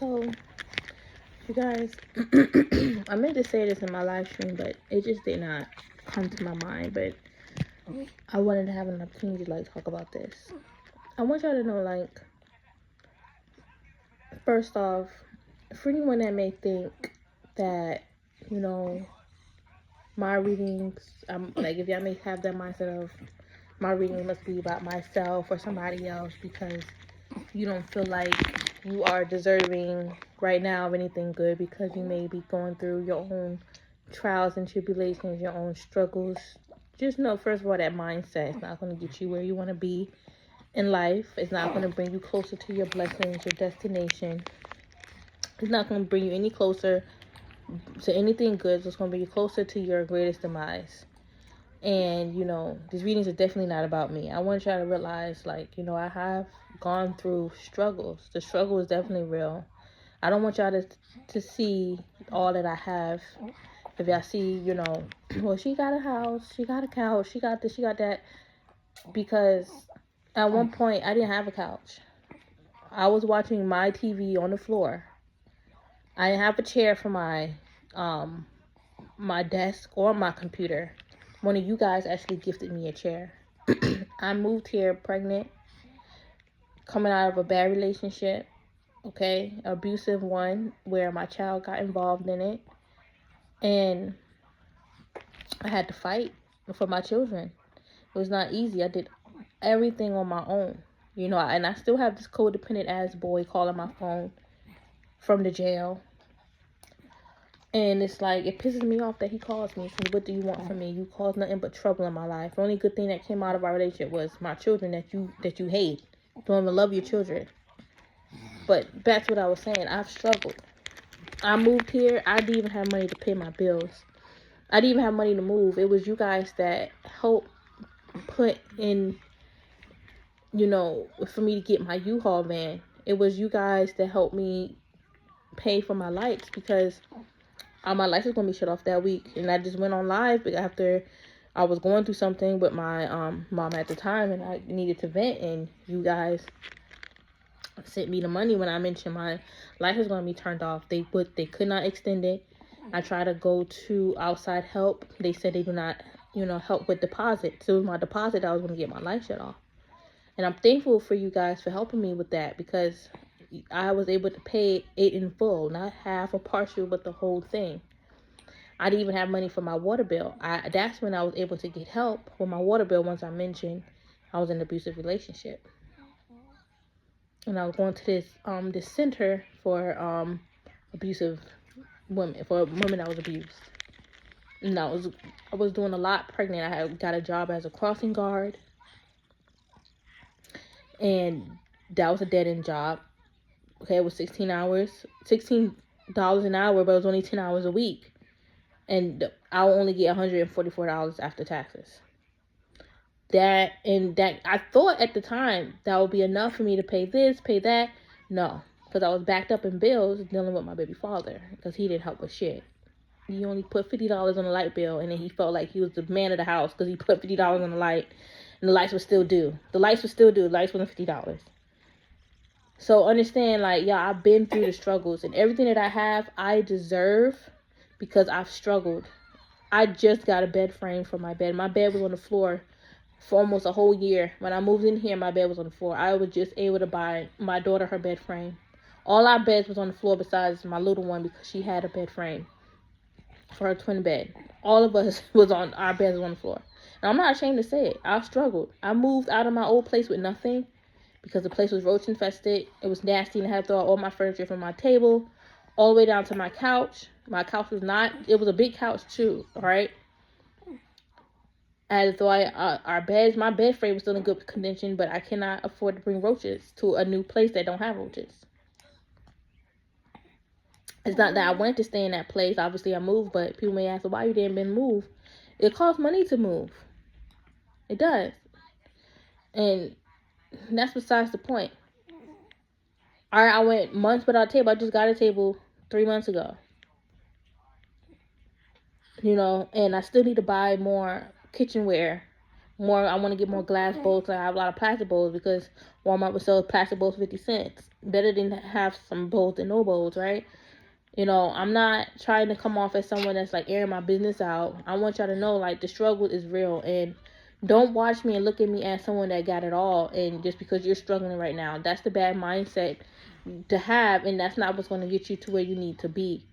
So, you guys, I meant to say this in my live stream, but it just did not come to my mind. But I wanted to have an opportunity to talk about this. I want y'all to know, first off, for anyone that may think that, you know, my readings, if y'all may have that mindset of my reading must be about myself or somebody else because you don't feel like you are deserving right now of anything good because you may be going through your own trials and tribulations, your own struggles. Just know, first of all, that mindset is not going to get you where you want to be in life. It's not going to bring you closer to your blessings, your destination. It's not going to bring you any closer to anything good. It's going to bring you closer to your greatest demise. And, these readings are definitely not about me. I want y'all to realize, I have gone through struggles. The struggle is definitely real. I don't want y'all to see all that I have. If y'all see, well, she got a house, she got a couch, she got this, she got that. Because at one point, I didn't have a couch. I was watching my TV on the floor. I didn't have a chair for my desk or my computer. One of you guys actually gifted me a chair. I moved here pregnant, coming out of a bad relationship, okay? Abusive one, where my child got involved in it. And I had to fight for my children. It was not easy. I did everything on my own, and I still have this codependent ass boy calling my phone from the jail. And it's it pisses me off that he calls me. Because what do you want from me? You caused nothing but trouble in my life. The only good thing that came out of our relationship was my children that you hate. You don't even love your children. But back to what I was saying. I've struggled. I moved here. I didn't even have money to pay my bills. I didn't even have money to move. It was you guys that helped put in, for me to get my U-Haul van. It was you guys that helped me pay for my lights because my lights was going to be shut off that week. And I just went on live after I was going through something with my mom at the time, and I needed to vent, and you guys sent me the money when I mentioned my light was going to be turned off. They could not extend it. I tried to go to outside help. They said they do not, help with deposit. So it was my deposit that I was going to get my light shut off. And I'm thankful for you guys for helping me with that because I was able to pay it in full, not half or partial, but the whole thing. I didn't even have money for my water bill. That's when I was able to get help with my water bill once I mentioned I was in an abusive relationship. And I was going to this center for abusive women, for women that was abused. And I was doing a lot pregnant. I had got a job as a crossing guard. And that was a dead-end job. Okay, it was 16 hours, $16 an hour, but it was only 10 hours a week. And I'll only get $144 after taxes. That I thought at the time that would be enough for me to pay this, pay that. No, because I was backed up in bills dealing with my baby father because he didn't help with shit. He only put $50 on the light bill, and then he felt like he was the man of the house because he put $50 on the light, and the lights were still due. The lights wasn't $50. So understand, y'all, I've been through the struggles, and everything that I have, I deserve because I've struggled. I just got a bed frame for my bed. My bed was on the floor for almost a whole year. When I moved in here, my bed was on the floor. I was just able to buy my daughter her bed frame. All our beds was on the floor besides my little one because she had a bed frame for her twin bed. All of us our beds was on the floor. And I'm not ashamed to say it. I struggled. I moved out of my old place with nothing because the place was roach infested. It was nasty, and I had to throw out all my furniture from my table all the way down to my couch. My couch was it was a big couch too, all right? I had to throw out our beds. My bed frame was still in good condition, but I cannot afford to bring roaches to a new place that don't have roaches. It's not that I wanted to stay in that place. Obviously, I moved, but people may ask, well, why you didn't move? It costs money to move. It does. And that's besides the point. All right, I went months without a table. I just got a table 3 months ago. And I still need to buy more kitchenware, more. I want to get more glass bowls. I have a lot of plastic bowls because Walmart would sell plastic bowls 50 cents. Better than have some bowls than no bowls, right? You know, I'm not trying to come off as someone that's like airing my business out. I want y'all to know, like, the struggle is real. And don't watch me and look at me as someone that got it all. And just because you're struggling right now, that's the bad mindset to have. And that's not what's going to get you to where you need to be.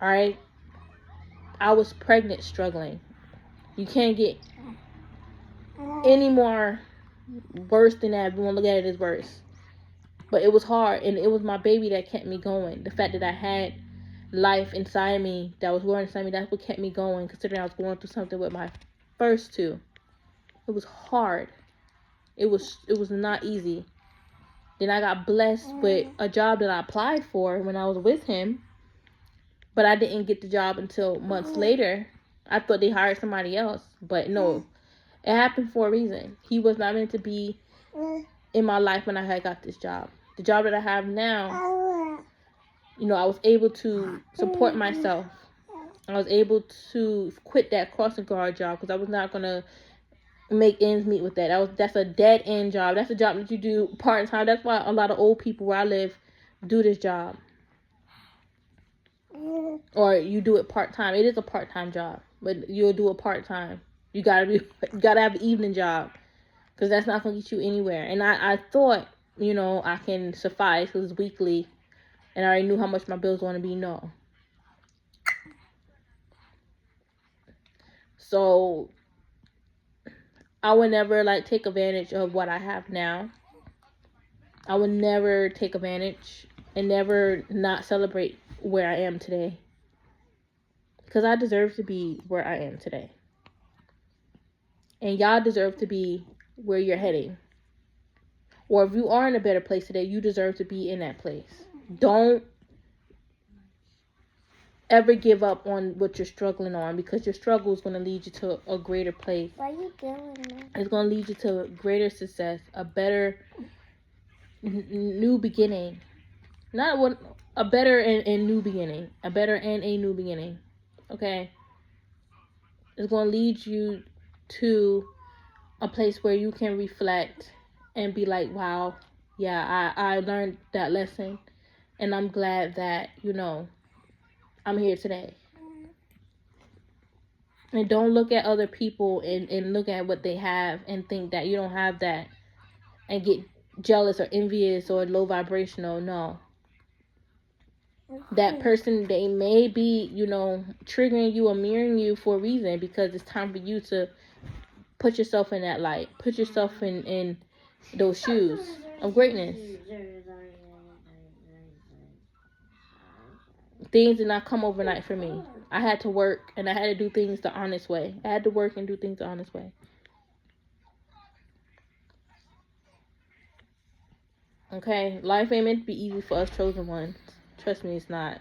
All right? I was pregnant struggling. You can't get any more worse than that if you want to look at it as worse. But it was hard. And it was my baby that kept me going. The fact that I had life inside me that was growing inside me, that's what kept me going, considering I was going through something with my first two. It was hard. It was not easy. Then I got blessed with a job that I applied for when I was with him, but I didn't get the job until months later. I thought they hired somebody else, but no, it happened for a reason. He was not meant to be in my life when I had got this job. The job that I have now, you know, I was able to support myself. I was able to quit that crossing guard job because I was not going to make ends meet with that. That's a dead end job. That's a job that you do part time. That's why a lot of old people where I live do this job. Or you do it part time. It is a part time job, but you'll do it part time. You gotta have an evening job because that's not gonna get you anywhere. And I thought, you know, I can suffice because it's weekly, and I already knew how much my bills want to be. No. So I would never like take advantage of what I have now. I would never take advantage and never not celebrate where I am today. Because I deserve to be where I am today. And y'all deserve to be where you're heading. Or if you are in a better place today, you deserve to be in that place. Don't ever give up on what you're struggling on, because your struggle is going to lead you to a greater place. Why are you doing that? It's going to lead you to greater success, a better new beginning. Not one, a better and new beginning. A better and a new beginning. Okay? It's going to lead you to a place where you can reflect and be like, wow, yeah, I learned that lesson. And I'm glad that, you know, I'm here today. And don't look at other people and look at what they have and think that you don't have that and get jealous or envious or low vibrational. No. That person, they may be, you know, triggering you or mirroring you for a reason, because it's time for you to put yourself in that light. Put yourself in those shoes of greatness. Things did not come overnight for me. I had to work, and I had to do things the honest way. I had to work and do things the honest way. Okay? Life ain't meant to be easy for us chosen ones. Trust me, it's not.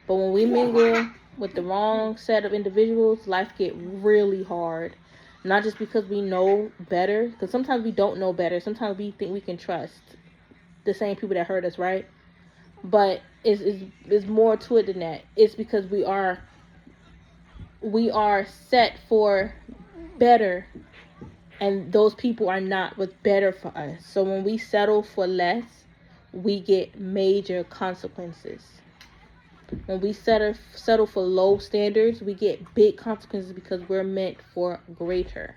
But when we mingle with the wrong set of individuals, life get really hard. Not just because we know better, because sometimes we don't know better. Sometimes we think we can trust the same people that hurt us, right? But it's more to it than that. It's because we are set for better, and those people are not what's better for us. So when we settle for less, we get major consequences. When we settle for low standards, we get big consequences, because we're meant for greater.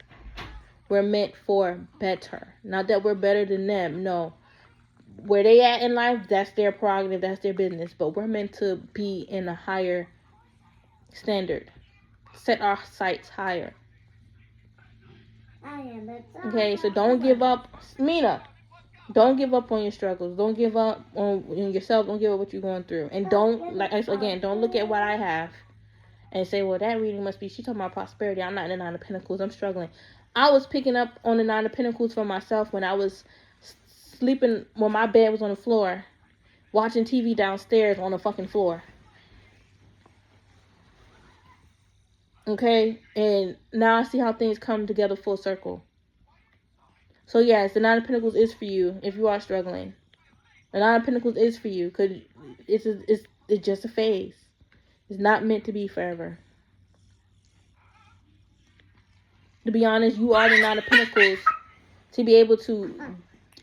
We're meant for better. Not that we're better than them. No. Where they at in life, that's their prerogative, that's their business. But we're meant to be in a higher standard. Set our sights higher. Okay, so don't give up. Mina, don't give up on your struggles. Don't give up on yourself. Don't give up what you're going through. And don't, don't look at what I have and say, well, that reading must be, she talking about prosperity. I'm not in the Nine of Pentacles. I'm struggling. I was picking up on the Nine of Pentacles for myself when I was sleeping, when my bed was on the floor, watching TV downstairs on the fucking floor. Okay? And now I see how things come together full circle. So yes, the Nine of Pentacles is for you if you are struggling. The Nine of Pentacles is for you, because it's just a phase. It's not meant to be forever. To be honest, you are the Nine of Pentacles to be able to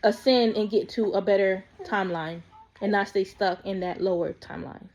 ascend and get to a better timeline and not stay stuck in that lower timeline.